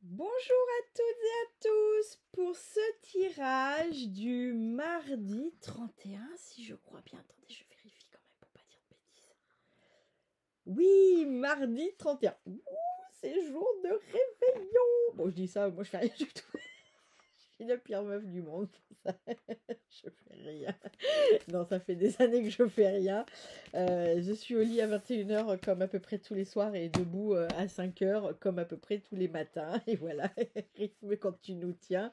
Bonjour à toutes et à tous pour ce tirage du mardi 31, si je crois bien. Attendez, je vérifie quand même pour pas dire de bêtises. Oui, mardi 31. Ouh, c'est jour de réveillon. Bon, je dis ça, moi je fais rien du tout. Je suis la pire meuf du monde pour ça. Je fais rien. Non, ça fait des années que je fais rien. Je suis au lit à 21h comme à peu près tous les soirs et debout à 5h comme à peu près tous les matins. Et voilà, rythme quand tu nous tiens.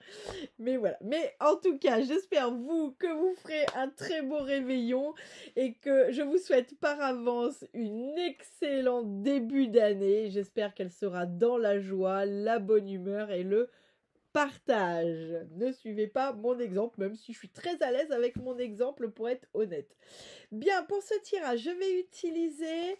Mais voilà. Mais en tout cas, j'espère que vous ferez un très beau réveillon et que je vous souhaite par avance une excellente début d'année. J'espère qu'elle sera dans la joie, la bonne humeur et le partage. Ne suivez pas mon exemple, même si je suis très à l'aise avec mon exemple pour être honnête. Bien, pour ce tirage, je vais utiliser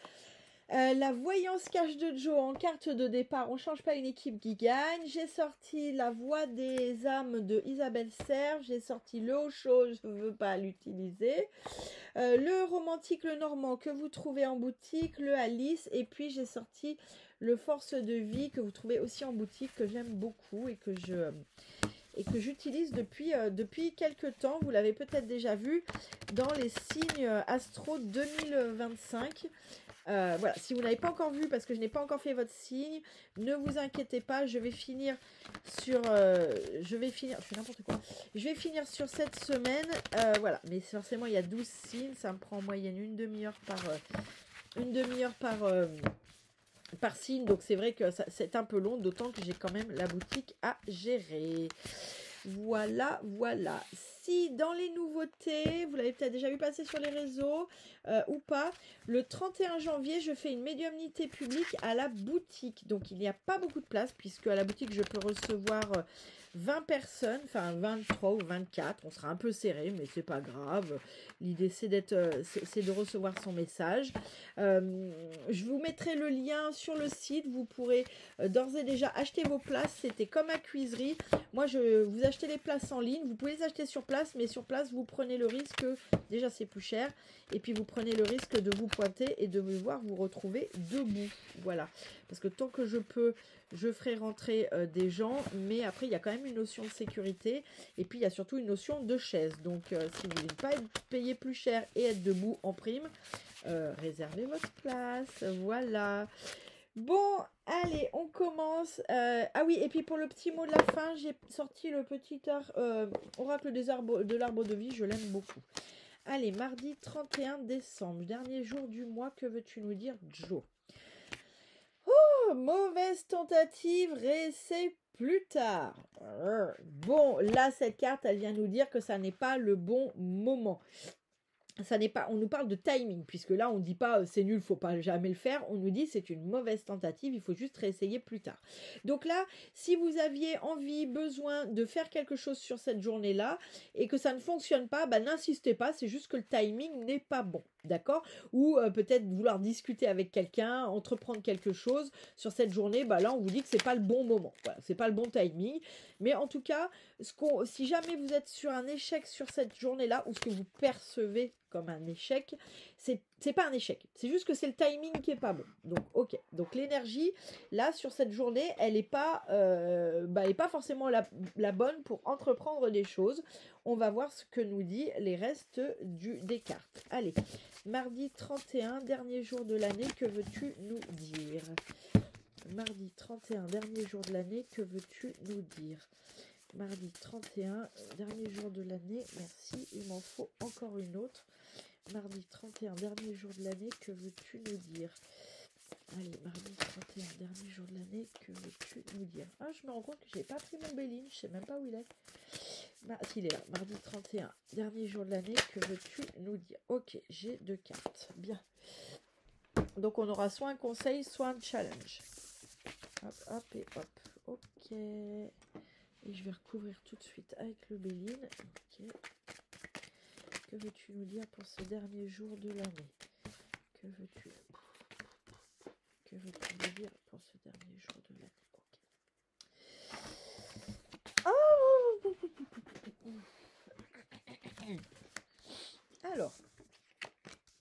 la voyance cache de Joe en carte de départ. On ne change pas une équipe qui gagne. J'ai sorti la voix des âmes de Isabelle Serge. J'ai sorti le Osho, je ne veux pas l'utiliser. Le romantique, le normand que vous trouvez en boutique. Le Alice. Et puis j'ai sorti le force de vie que vous trouvez aussi en boutique, que j'aime beaucoup et que j'utilise depuis quelques temps. Vous l'avez peut-être déjà vu dans les signes astro 2025. Voilà, si vous n'avez pas encore vu, parce que je n'ai pas encore fait votre signe, ne vous inquiétez pas, je vais finir sur... je fais n'importe quoi. Je vais finir sur cette semaine. Voilà, mais forcément, il y a 12 signes. Ça me prend en moyenne une demi-heure par signe. Donc, c'est vrai que c'est un peu long, d'autant que j'ai quand même la boutique à gérer. Voilà, voilà. Si dans les nouveautés, vous l'avez peut-être déjà vu passer sur les réseaux ou pas, le 31 janvier, je fais une médiumnité publique à la boutique. Donc, il n'y a pas beaucoup de place puisque à la boutique, je peux recevoir 20 personnes, enfin 23 ou 24. On sera un peu serré, mais c'est pas grave. L'idée, c'est de recevoir son message. Je vous mettrai le lien sur le site. Vous pourrez d'ores et déjà acheter vos places. C'était comme à Cuiserie. Moi, vous achetez les places en ligne. Vous pouvez les acheter sur place, mais sur place, vous prenez le risque. Déjà, c'est plus cher. Et puis, vous prenez le risque de vous pointer et de devoir vous retrouver debout. Voilà. Parce que tant que je peux, je ferai rentrer des gens. Mais après, il y a quand même une notion de sécurité. Et puis, il y a surtout une notion de chaise. Donc, si vous voulez pas être payé plus cher et être debout en prime, réservez votre place. Voilà. Bon, allez, on commence. Ah oui, et puis pour le petit mot de la fin, j'ai sorti le petit oracle de l'arbre de vie. Je l'aime beaucoup. Allez, mardi 31 décembre, dernier jour du mois. Que veux-tu nous dire, Joe? Oh, mauvaise tentative, réessaye plus tard. Bon, là, cette carte, elle vient nous dire que ça n'est pas le bon moment. Ça n'est pas, on nous parle de timing, puisque là on ne dit pas c'est nul, faut pas jamais le faire, on nous dit c'est une mauvaise tentative, il faut juste réessayer plus tard. Donc là, si vous aviez envie, besoin de faire quelque chose sur cette journée-là et que ça ne fonctionne pas, bah, n'insistez pas, c'est juste que le timing n'est pas bon, d'accord? Ou peut-être vouloir discuter avec quelqu'un, entreprendre quelque chose sur cette journée, bah là on vous dit que c'est pas le bon moment, voilà, c'est pas le bon timing. Mais en tout cas, si jamais vous êtes sur un échec sur cette journée-là, ou ce que vous percevez comme un échec, c'est pas un échec. C'est juste que c'est le timing qui est pas bon. Donc, ok. Donc, l'énergie, là, sur cette journée, elle est pas forcément la bonne pour entreprendre des choses. On va voir ce que nous dit les restes des cartes. Allez, mardi 31, dernier jour de l'année, que veux-tu nous dire? Mardi 31, dernier jour de l'année, que veux-tu nous dire? Mardi 31, dernier jour de l'année, merci, il m'en faut encore une autre. Mardi 31, dernier jour de l'année, que veux-tu nous dire? Allez, mardi 31, dernier jour de l'année, que veux-tu nous dire? Ah, je me rends compte que j'ai pas pris mon Béline, je sais même pas où il est. S'il est là, mardi 31, dernier jour de l'année, que veux-tu nous dire? Ok, j'ai 2 cartes, bien. Donc on aura soit un conseil, soit un challenge. Hop, hop et hop. Ok. Et je vais recouvrir tout de suite avec le Béline. Ok. Que veux-tu nous dire pour ce dernier jour de l'année? Que veux-tu nous dire pour ce dernier jour de l'année? Ok. Oh. Alors.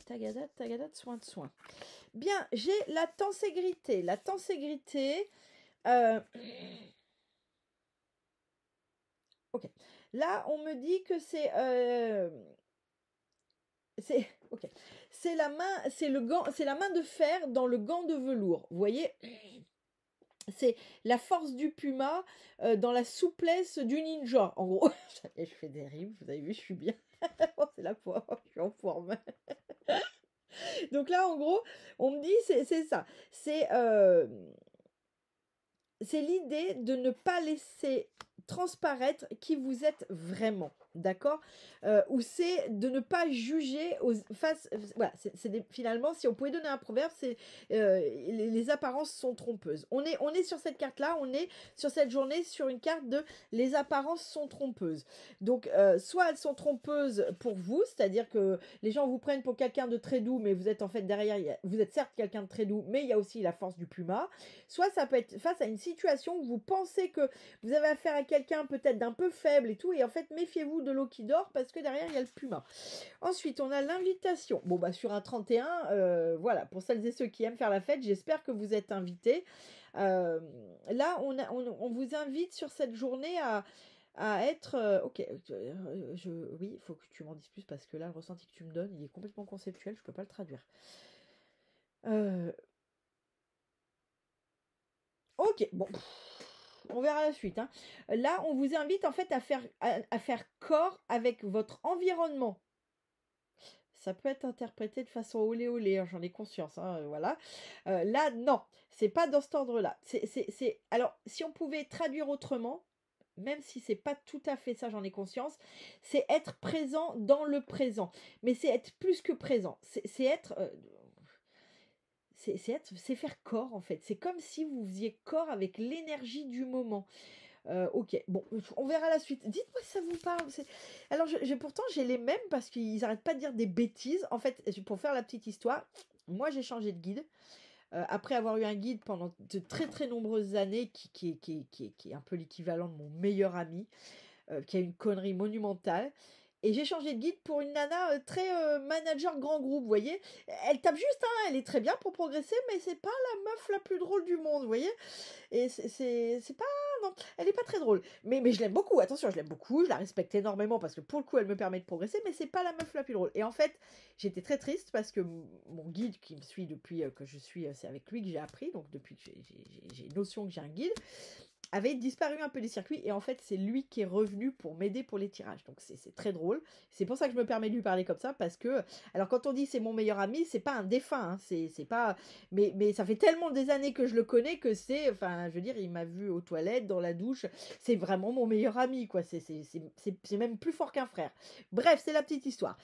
Tagada, soin de soin. Bien, j'ai la tenségrité. La tenségrité, Là, on me dit que ok. C'est la main, c'est le gant, c'est la main de fer dans le gant de velours. Vous voyez, c'est la force du puma dans la souplesse du ninja. En gros, je fais des rimes, vous avez vu, je suis bien. Oh, c'est la foi, je suis en forme. Donc là, en gros, on me dit, c'est ça. C'est l'idée de ne pas laisser transparaître qui vous êtes vraiment, d'accord, ou c'est de ne pas juger voilà, finalement, si on pouvait donner un proverbe, c'est les apparences sont trompeuses. On est sur cette carte-là, on est sur cette journée sur une carte de les apparences sont trompeuses. Donc, soit elles sont trompeuses pour vous, c'est-à-dire que les gens vous prennent pour quelqu'un de très doux, mais vous êtes en fait derrière, vous êtes certes quelqu'un de très doux, mais il y a aussi la force du puma. Soit ça peut être face à une situation où vous pensez que vous avez affaire à quelqu'un peut-être d'un peu faible et tout, et en fait, méfiez-vous de l'eau qui dort parce que derrière, il y a le puma. Ensuite, on a l'invitation. Bon, bah, sur un 31, voilà, pour celles et ceux qui aiment faire la fête, j'espère que vous êtes invités. Là, on vous invite sur cette journée à être... ok, oui, il faut que tu m'en dises plus parce que là, le ressenti que tu me donnes, il est complètement conceptuel, je ne peux pas le traduire. Ok, bon, on verra la suite. Hein. Là, on vous invite en fait à faire corps avec votre environnement. Ça peut être interprété de façon olé olé, hein, j'en ai conscience, hein, voilà. Là, non, c'est pas dans cet ordre-là. Alors, si on pouvait traduire autrement, même si c'est pas tout à fait ça, j'en ai conscience, c'est être présent dans le présent. Mais c'est être plus que présent. C'est être... c'est faire corps en fait. C'est comme si vous faisiez corps avec l'énergie du moment. Ok, bon, on verra la suite. Dites-moi si ça vous parle. Alors, pourtant, j'ai les mêmes parce qu'ils n'arrêtent pas de dire des bêtises. En fait, pour faire la petite histoire, moi, j'ai changé de guide. Après avoir eu un guide pendant de très très nombreuses années, qui est un peu l'équivalent de mon meilleur ami, qui a une connerie monumentale. Et j'ai changé de guide pour une nana très manager grand groupe, vous voyez. Elle tape juste, hein, elle est très bien pour progresser, mais c'est pas la meuf la plus drôle du monde, vous voyez. Et c'est pas... Non, elle est pas très drôle. Mais je l'aime beaucoup, attention, je l'aime beaucoup, je la respecte énormément parce que pour le coup, elle me permet de progresser, mais c'est pas la meuf la plus drôle. Et en fait, j'étais très triste parce que mon guide qui me suit depuis que je suis... c'est avec lui que j'ai appris, donc depuis que j'ai notion que j'ai un guide, avait disparu un peu des circuits et en fait c'est lui qui est revenu pour m'aider pour les tirages, donc c'est très drôle. C'est pour ça que je me permets de lui parler comme ça, parce que alors quand on dit c'est mon meilleur ami, c'est pas un défunt, hein, c'est pas, mais ça fait tellement des années que je le connais que c'est, enfin je veux dire, il m'a vu aux toilettes, dans la douche, c'est vraiment mon meilleur ami quoi, c'est même plus fort qu'un frère. Bref, c'est la petite histoire.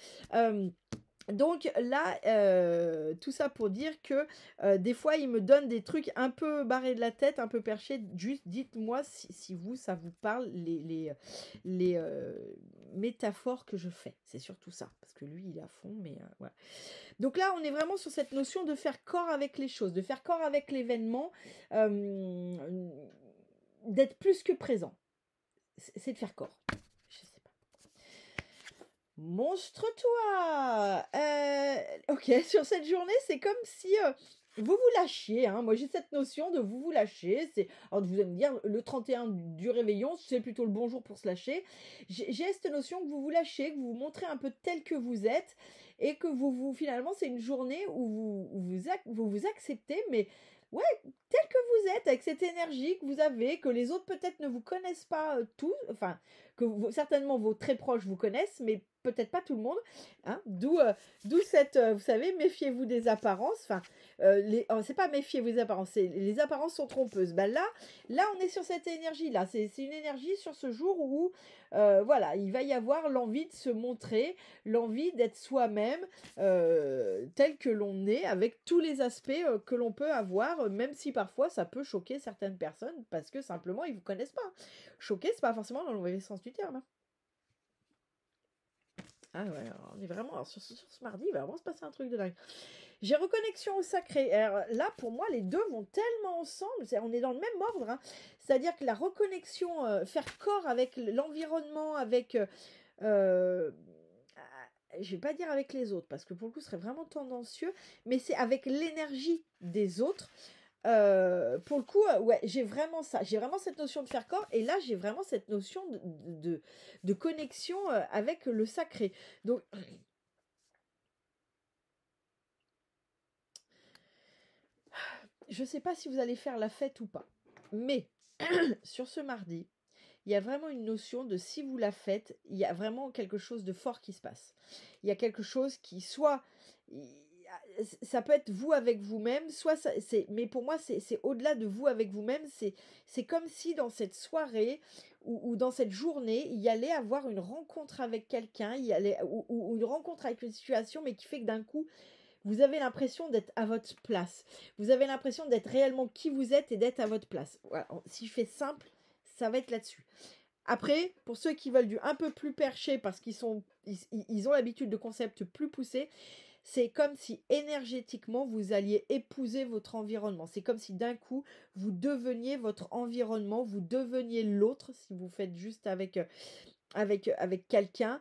Donc là, tout ça pour dire que des fois, il me donne des trucs un peu barrés de la tête, un peu perchés. Juste dites-moi si vous, ça vous parle, les métaphores que je fais. C'est surtout ça, parce que lui, il est à fond, mais voilà. Donc là, on est vraiment sur cette notion de faire corps avec les choses, de faire corps avec l'événement, d'être plus que présent. C'est de faire corps. Monstre-toi. Ok, sur cette journée, c'est comme si vous vous lâchiez. Hein. Moi, j'ai cette notion de vous lâcher. Alors, vous allez me dire, le 31 du réveillon, c'est plutôt le bon jour pour se lâcher. J'ai cette notion que vous vous lâchez, que vous vous montrez un peu tel que vous êtes, et que finalement, c'est une journée où vous vous acceptez, mais ouais, tel que vous êtes, avec cette énergie que vous avez, que les autres peut-être ne vous connaissent pas tous, enfin, certainement vos très proches vous connaissent, mais peut-être pas tout le monde, hein, d'où cette, vous savez, méfiez-vous des apparences, enfin, c'est pas méfiez-vous des apparences, les apparences sont trompeuses. Ben là, on est sur cette énergie-là, c'est une énergie sur ce jour où, voilà, il va y avoir l'envie de se montrer, l'envie d'être soi-même, tel que l'on est, avec tous les aspects que l'on peut avoir, même si parfois ça peut choquer certaines personnes, parce que simplement, ils vous connaissent pas. Choquer, c'est pas forcément dans le mauvais sens du terme. Hein. Ah ouais, on est vraiment... Alors, sur ce mardi, il va vraiment se passer un truc de dingue. J'ai reconnexion au sacré. Alors, là, pour moi, les deux vont tellement ensemble. On est dans le même ordre. Hein. C'est-à-dire que la reconnexion, faire corps avec l'environnement, avec... je vais pas dire avec les autres, parce que pour le coup, ce serait vraiment tendancieux, mais c'est avec l'énergie des autres. pour le coup, ouais, j'ai vraiment ça. J'ai vraiment cette notion de faire corps. Et là, j'ai vraiment cette notion de connexion avec le sacré. Donc, je ne sais pas si vous allez faire la fête ou pas. Mais, sur ce mardi, il y a vraiment une notion de si vous la faites, il y a vraiment quelque chose de fort qui se passe. Il y a quelque chose qui soit... Ça peut être vous avec vous-même, soit mais pour moi c'est au-delà de vous avec vous-même, c'est comme si dans cette soirée ou dans cette journée, il y allait avoir une rencontre avec quelqu'un, ou une rencontre avec une situation, mais qui fait que d'un coup, vous avez l'impression d'être à votre place. Vous avez l'impression d'être réellement qui vous êtes et d'être à votre place. Voilà. Si je fais simple, ça va être là-dessus. Après, pour ceux qui veulent du un peu plus perché parce ils ont l'habitude de concepts plus poussés, c'est comme si énergétiquement vous alliez épouser votre environnement. C'est comme si d'un coup vous deveniez votre environnement, vous deveniez l'autre si vous faites juste avec quelqu'un.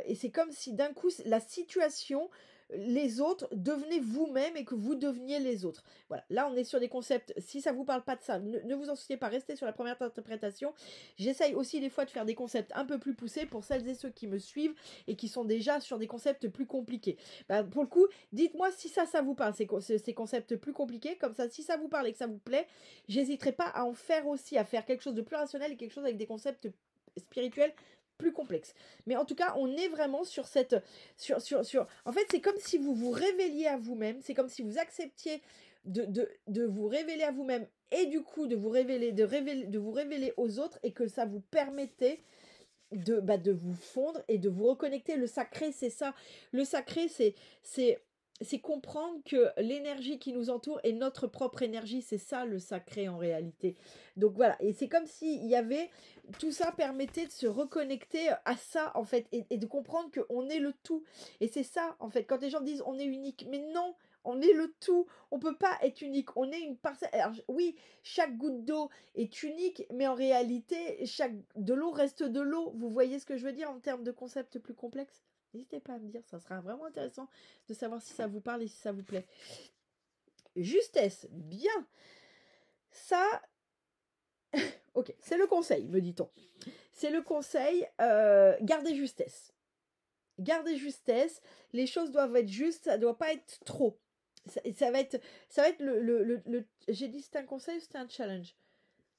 Et c'est comme si d'un coup la situation, les autres devenaient vous-même et que vous deveniez les autres. Voilà, là on est sur des concepts, si ça vous parle pas de ça, ne vous en souciez pas, restez sur la première interprétation. J'essaye aussi des fois de faire des concepts un peu plus poussés pour celles et ceux qui me suivent et qui sont déjà sur des concepts plus compliqués. Pour le coup, dites-moi si ça vous parle, ces concepts plus compliqués, comme ça si ça vous parle et que ça vous plaît, j'hésiterai pas à en faire aussi, à faire quelque chose de plus rationnel et quelque chose avec des concepts spirituels plus complexe. Mais en tout cas, on est vraiment sur cette... En fait, c'est comme si vous vous révéliez à vous-même, c'est comme si vous acceptiez de vous révéler à vous-même et du coup de vous révéler aux autres et que ça vous permettait de vous fondre et de vous reconnecter. Le sacré, c'est ça. Le sacré, c'est comprendre que l'énergie qui nous entoure est notre propre énergie. C'est ça le sacré en réalité. Donc voilà, et c'est comme s'il y avait... Tout ça permettait de se reconnecter à ça en fait et de comprendre qu'on est le tout. Et c'est ça en fait, quand les gens disent on est unique, mais non, on est le tout. On peut pas être unique, on est une parcelle. Alors oui, chaque goutte d'eau est unique, mais en réalité, de l'eau reste de l'eau. Vous voyez ce que je veux dire en termes de concepts plus complexes? N'hésitez pas à me dire, ça sera vraiment intéressant de savoir si ça vous parle et si ça vous plaît. Justesse, bien. Ça, ok, c'est le conseil, me dit-on. C'est le conseil, gardez justesse. Gardez justesse, les choses doivent être justes, ça ne doit pas être trop. Ça va être j'ai dit c'est un conseil ou c'était un challenge?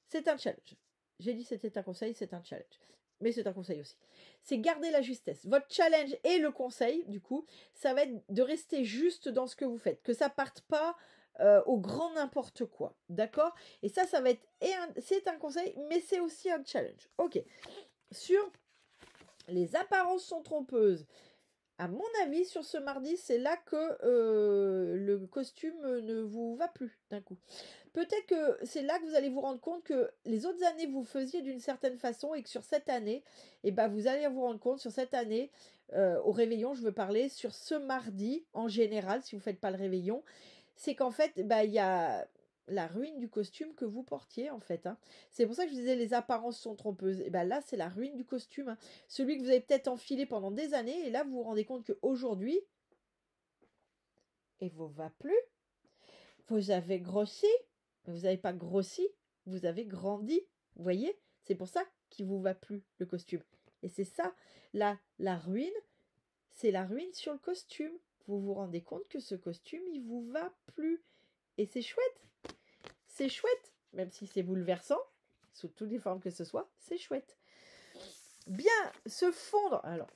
C'est un challenge. J'ai dit c'était un conseil, c'est un challenge. Mais c'est un conseil aussi. C'est garder la justesse. Votre challenge et le conseil, du coup, ça va être de rester juste dans ce que vous faites. Que ça parte pas au grand n'importe quoi. D'accord? Et ça va être... c'est un conseil, mais c'est aussi un challenge. Ok. Sur les apparences sont trompeuses. À mon avis, sur ce mardi, c'est là que le costume ne vous va plus d'un coup. Peut-être que c'est là que vous allez vous rendre compte que les autres années, vous faisiez d'une certaine façon et que sur cette année, vous allez vous rendre compte sur cette année, au réveillon, je veux parler, sur ce mardi, en général, si vous ne faites pas le réveillon, c'est qu'en fait, il y a la ruine du costume que vous portiez, en fait. Hein. C'est pour ça que je disais les apparences sont trompeuses. Et là, c'est la ruine du costume. Hein. Celui que vous avez peut-être enfilé pendant des années, et là, vous vous rendez compte qu'aujourd'hui, il ne vous va plus. Vous avez grossi. Vous n'avez pas grossi, vous avez grandi. Vous voyez? C'est pour ça qu'il ne vous va plus, le costume. Et c'est ça, la ruine, c'est la ruine sur le costume. Vous vous rendez compte que ce costume, il ne vous va plus. Et c'est chouette. C'est chouette. Même si c'est bouleversant, sous toutes les formes que ce soit, c'est chouette. Bien, se fondre. Alors,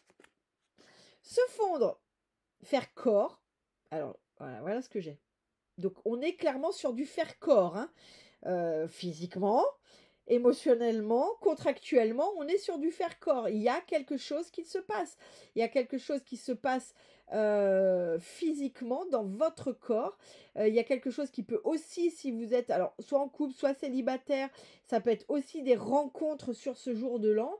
se fondre, faire corps. Alors, voilà ce que j'ai. Donc, on est clairement sur du faire corps, hein. Physiquement, émotionnellement, contractuellement, on est sur du faire corps. Il y a quelque chose qui se passe. Il y a quelque chose qui se passe physiquement dans votre corps. Il y a quelque chose qui peut aussi, si vous êtes alors soit en couple, soit célibataire, ça peut être aussi des rencontres sur ce jour de l'an,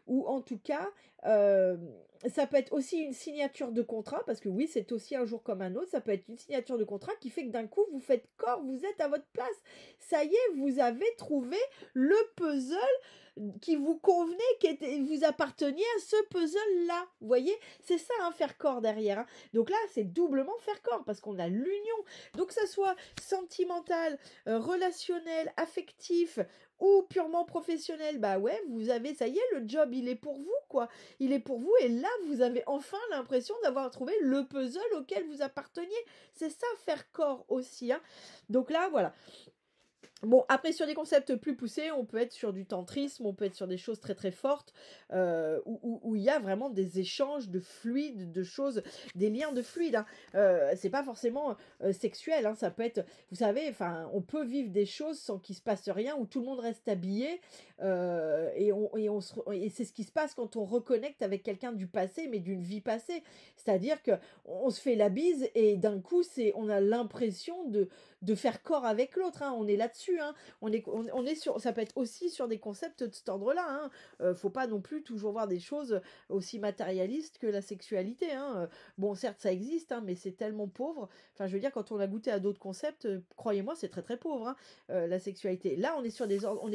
ou en tout cas, ça peut être aussi une signature de contrat, parce que oui, c'est aussi un jour comme un autre, ça peut être une signature de contrat qui fait que d'un coup, vous faites corps, vous êtes à votre place. Ça y est, vous avez trouvé le puzzle qui vous convenait, vous apparteniez à ce puzzle-là. Vous voyez, c'est ça, hein, faire corps derrière. Hein. Donc là, c'est doublement faire corps parce qu'on a l'union. Donc, que ça soit sentimental, relationnel, affectif ou purement professionnel, bah ouais, vous avez, ça y est, le job, il est pour vous, quoi. Il est pour vous et là, vous avez enfin l'impression d'avoir trouvé le puzzle auquel vous apparteniez. C'est ça, faire corps aussi. Hein. Donc là, voilà. Bon, après, sur des concepts plus poussés, on peut être sur du tantrisme, on peut être sur des choses très très fortes, où il y a vraiment des échanges de fluides, de choses, des liens de fluides. Hein. C'est pas forcément sexuel, hein, ça peut être, vous savez, enfin, on peut vivre des choses sans qu'il se passe rien, où tout le monde reste habillé, et c'est ce qui se passe quand on reconnecte avec quelqu'un du passé, mais d'une vie passée. C'est-à-dire que on se fait la bise et d'un coup, on a l'impression de faire corps avec l'autre. Hein. On est là-dessus. Hein. On est sur, ça peut être aussi sur des concepts de cet ordre-là. Hein. Faut pas non plus toujours voir des choses aussi matérialistes que la sexualité. Hein. Bon, certes, ça existe, hein, mais c'est tellement pauvre. Enfin, je veux dire, quand on a goûté à d'autres concepts, croyez-moi, c'est très très pauvre, hein, la sexualité. Là, on est sur des ordres,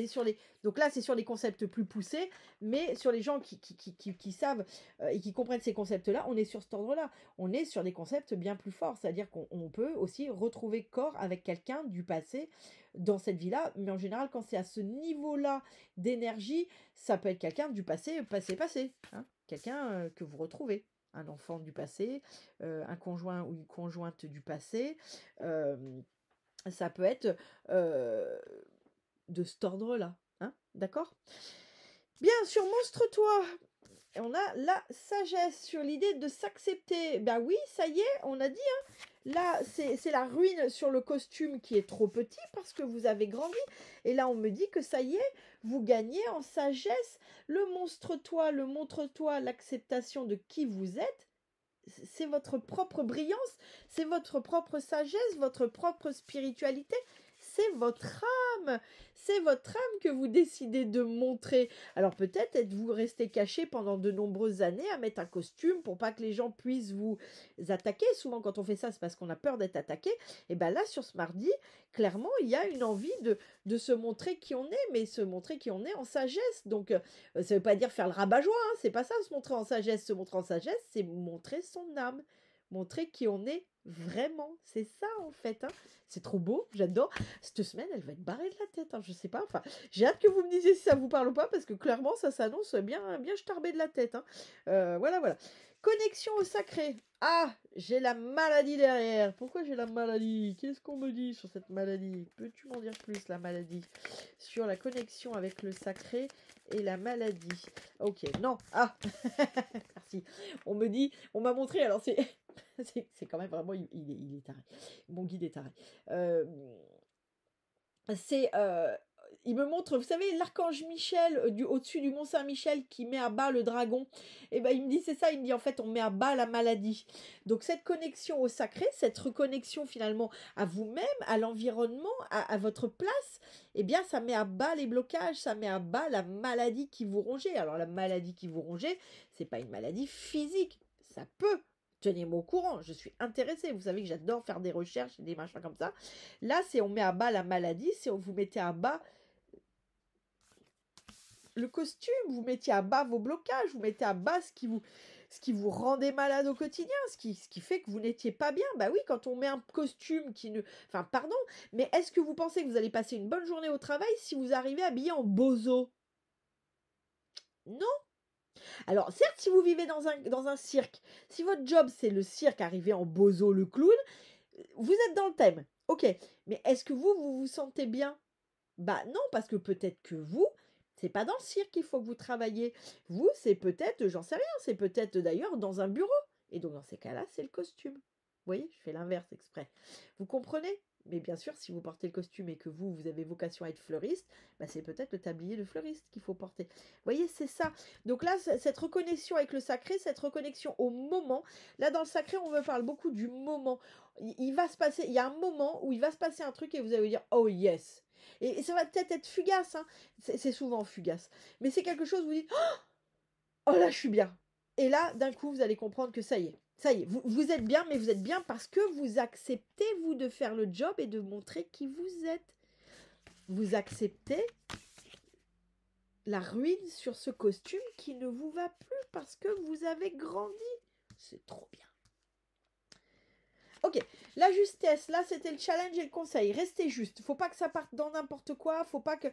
donc là, c'est sur des concepts plus poussés, mais sur les gens qui savent et qui comprennent ces concepts-là, on est sur cet ordre-là. On est sur des concepts bien plus forts, c'est-à-dire qu'on peut aussi retrouver corps avec quelqu'un du passé dans cette vie-là, mais en général, quand c'est à ce niveau-là d'énergie, ça peut être quelqu'un du passé, passé, hein, quelqu'un que vous retrouvez, un enfant du passé, un conjoint ou une conjointe du passé, ça peut être de cet ordre-là, hein, d'accord? Bien, sur Monstre-toi, on a la sagesse sur l'idée de s'accepter. Ben oui, ça y est, on a dit, hein. Là, c'est la ruine sur le costume qui est trop petit parce que vous avez grandi. Et là, on me dit que ça y est, vous gagnez en sagesse. Le monstre-toi, le montre-toi, l'acceptation de qui vous êtes. C'est votre propre brillance, c'est votre propre sagesse, votre propre spiritualité. C'est votre âme. C'est votre âme que vous décidez de montrer. Alors peut-être êtes-vous resté caché pendant de nombreuses années à mettre un costume pour pas que les gens puissent vous attaquer. Souvent quand on fait ça, c'est parce qu'on a peur d'être attaqué. Et bien là, sur ce mardi, clairement, il y a une envie de se montrer qui on est, mais se montrer qui on est en sagesse. Donc ça ne veut pas dire faire le rabat-joie, hein, c'est pas ça, se montrer en sagesse. Se montrer en sagesse, c'est montrer son âme. Montrer qui on est vraiment. C'est ça en fait. Hein. C'est trop beau, j'adore. Cette semaine, elle va être barrée de la tête. Hein, je sais pas. Enfin, j'ai hâte que vous me disiez si ça vous parle ou pas, parce que clairement, ça s'annonce bien, bien starbé de la tête. Hein. Voilà, voilà. Connexion au sacré. Ah, j'ai la maladie derrière. Pourquoi j'ai la maladie? Qu'est-ce qu'on me dit sur cette maladie? Peux-tu m'en dire plus, la maladie? Sur la connexion avec le sacré et la maladie. Ok, non. Ah, merci. On me dit, on m'a montré, alors c'est... c'est quand même vraiment, il est taré. Mon guide est taré. Il me montre, vous savez, l'archange Michel au-dessus du Mont Saint-Michel qui met à bas le dragon. Et ben il me dit c'est ça, il me dit en fait on met à bas la maladie. Donc cette connexion au sacré, cette reconnexion finalement à vous-même, à l'environnement, à votre place, eh bien ça met à bas les blocages, ça met à bas la maladie qui vous rongeait. Alors la maladie qui vous rongeait, c'est pas une maladie physique, ça peut. Tenez-moi au courant, je suis intéressée. Vous savez que j'adore faire des recherches et des machins comme ça. Là, c'est on met à bas la maladie, c'est vous mettez à bas le costume, vous mettiez à bas vos blocages, vous mettez à bas ce qui vous rendait malade au quotidien, ce qui fait que vous n'étiez pas bien. Bah oui, quand on met un costume qui ne... Enfin, pardon, mais est-ce que vous pensez que vous allez passer une bonne journée au travail si vous arrivez habillé en bozo? Non. Alors, certes, si vous vivez dans un cirque, si votre job c'est le cirque, arrivé en bozo le clown, vous êtes dans le thème. Ok, mais est-ce que vous vous sentez bien? Bah non, parce que peut-être que vous, c'est pas dans le cirque qu'il faut que vous travaillez. Vous, c'est peut-être, j'en sais rien, c'est peut-être d'ailleurs dans un bureau. Et donc dans ces cas-là, c'est le costume. Vous voyez, je fais l'inverse exprès. Vous comprenez? Mais bien sûr, si vous portez le costume et que vous avez vocation à être fleuriste, bah c'est peut-être le tablier de fleuriste qu'il faut porter. Vous voyez, c'est ça. Donc là, cette reconnexion avec le sacré, cette reconnexion au moment. Là, dans le sacré, on me parle beaucoup du moment. Il va se passer, il y a un moment où il va se passer un truc et vous allez vous dire, oh yes. Et ça va peut-être être fugace, hein. C'est souvent fugace. Mais c'est quelque chose où vous dites, oh là, je suis bien. Et là, d'un coup, vous allez comprendre que ça y est. Ça y est, vous êtes bien, mais vous êtes bien parce que vous acceptez, vous, de faire le job et de montrer qui vous êtes. Vous acceptez la ruine sur ce costume qui ne vous va plus parce que vous avez grandi. C'est trop bien. Ok, la justesse, là c'était le challenge et le conseil. Restez juste. Faut pas que ça parte dans n'importe quoi. Faut pas que...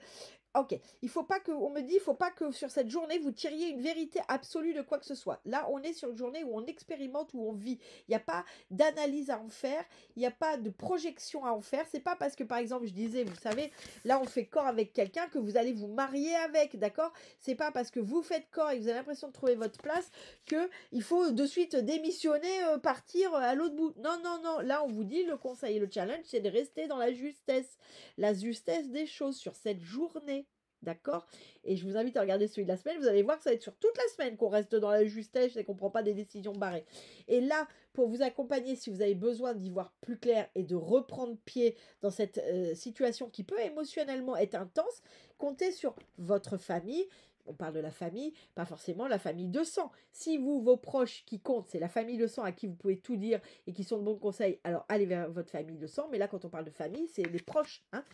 Ok, il faut pas que, on me dit, il faut pas que sur cette journée, vous tiriez une vérité absolue de quoi que ce soit. Là, on est sur une journée où on expérimente, où on vit. Il n'y a pas d'analyse à en faire, il n'y a pas de projection à en faire. C'est pas parce que, par exemple, je disais, vous savez, là, on fait corps avec quelqu'un que vous allez vous marier avec, d'accord? C'est pas parce que vous faites corps et que vous avez l'impression de trouver votre place qu'il faut de suite démissionner, partir à l'autre bout. Non, non, non. Là, on vous dit, le conseil et le challenge, c'est de rester dans la justesse. La justesse des choses sur cette journée. D'accord? Et je vous invite à regarder celui de la semaine. Vous allez voir que ça va être sur toute la semaine qu'on reste dans la justesse et qu'on ne prend pas des décisions barrées. Et là, pour vous accompagner, si vous avez besoin d'y voir plus clair et de reprendre pied dans cette situation qui peut émotionnellement être intense, comptez sur votre famille. On parle de la famille, pas forcément la famille de sang. Si vous, vos proches qui comptent, c'est la famille de sang à qui vous pouvez tout dire et qui sont de bons conseils, alors allez vers votre famille de sang. Mais là, quand on parle de famille, c'est les proches, hein,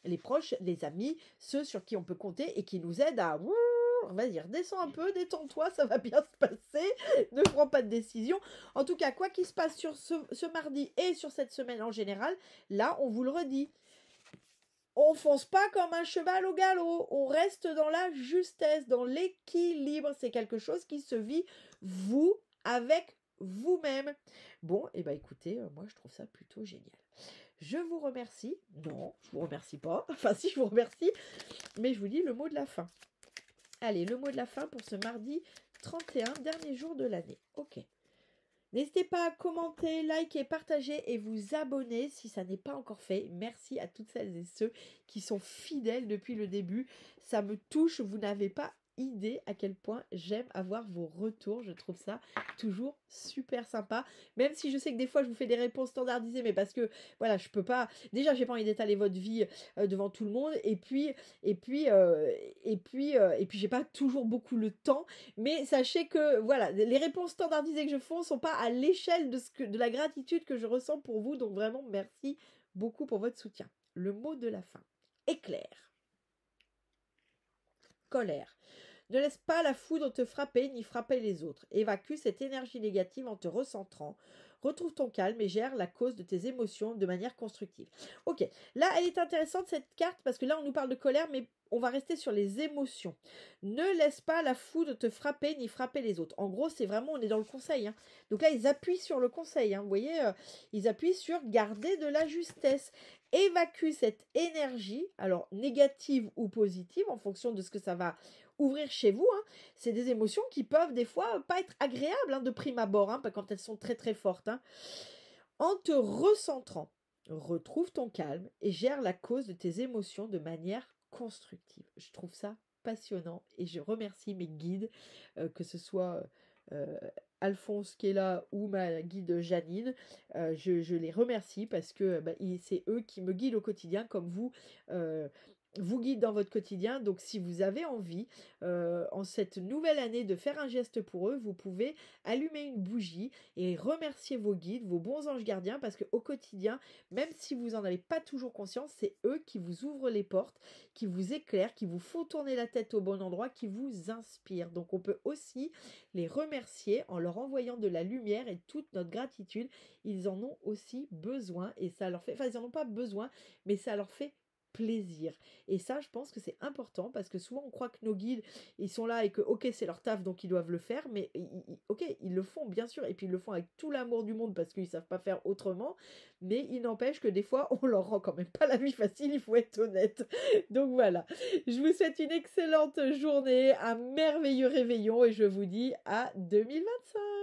les proches, les amis, ceux sur qui on peut compter et qui nous aident à... Vas-y, redescends un peu, détends-toi, ça va bien se passer, ne prends pas de décision. En tout cas, quoi qu'il se passe sur ce mardi et sur cette semaine en général, là, on vous le redit. On fonce pas comme un cheval au galop, on reste dans la justesse, dans l'équilibre. C'est quelque chose qui se vit, vous, avec vous-même. Bon, et écoutez, moi je trouve ça plutôt génial. Je vous remercie. Non, je vous remercie pas. Enfin si, je vous remercie. Mais je vous dis le mot de la fin. Allez, le mot de la fin pour ce mardi 31, dernier jour de l'année. Ok. N'hésitez pas à commenter, liker, partager et vous abonner si ça n'est pas encore fait. Merci à toutes celles et ceux qui sont fidèles depuis le début. Ça me touche, vous n'avez pas idée à quel point j'aime avoir vos retours. Je trouve ça toujours super sympa. Même si je sais que des fois je vous fais des réponses standardisées, mais parce que voilà, je peux pas. Déjà, j'ai pas envie d'étaler votre vie devant tout le monde. Et puis, j'ai pas toujours beaucoup le temps. Mais sachez que voilà, les réponses standardisées que je fais sont pas à l'échelle de la gratitude que je ressens pour vous. Donc vraiment, merci beaucoup pour votre soutien. Le mot de la fin. Éclair. Colère. Ne laisse pas la foudre te frapper ni frapper les autres. Évacue cette énergie négative en te recentrant. Retrouve ton calme et gère la cause de tes émotions de manière constructive. Ok, là elle est intéressante cette carte parce que là on nous parle de colère mais on va rester sur les émotions. Ne laisse pas la foudre te frapper ni frapper les autres. En gros c'est vraiment, on est dans le conseil. Hein. Donc là ils appuient sur le conseil. Hein. Vous voyez, ils appuient sur garder de la justesse. Évacue cette énergie, alors négative ou positive en fonction de ce que ça va ouvrir chez vous, hein. C'est des émotions qui peuvent des fois pas être agréables hein, de prime abord, hein, quand elles sont très très fortes. Hein. En te recentrant, retrouve ton calme et gère la cause de tes émotions de manière constructive. Je trouve ça passionnant et je remercie mes guides, que ce soit Alphonse qui est là ou ma guide Janine. Je les remercie parce que c'est eux qui me guident au quotidien comme vous. Vous guide dans votre quotidien. Donc, si vous avez envie, en cette nouvelle année, de faire un geste pour eux, vous pouvez allumer une bougie et remercier vos guides, vos bons anges gardiens, parce qu'au quotidien, même si vous n'en avez pas toujours conscience, c'est eux qui vous ouvrent les portes, qui vous éclairent, qui vous font tourner la tête au bon endroit, qui vous inspirent. Donc, on peut aussi les remercier en leur envoyant de la lumière et toute notre gratitude. Ils en ont aussi besoin et ça leur fait... Enfin, ils n'en ont pas besoin, mais ça leur fait plaisir. Et ça, je pense que c'est important parce que souvent on croit que nos guides, ils sont là et que ok, c'est leur taf donc ils doivent le faire, mais ok, ils le font bien sûr et puis ils le font avec tout l'amour du monde parce qu'ils savent pas faire autrement, mais il n'empêche que des fois on leur rend quand même pas la vie facile, il faut être honnête. Donc voilà, je vous souhaite une excellente journée, un merveilleux réveillon et je vous dis à 2025.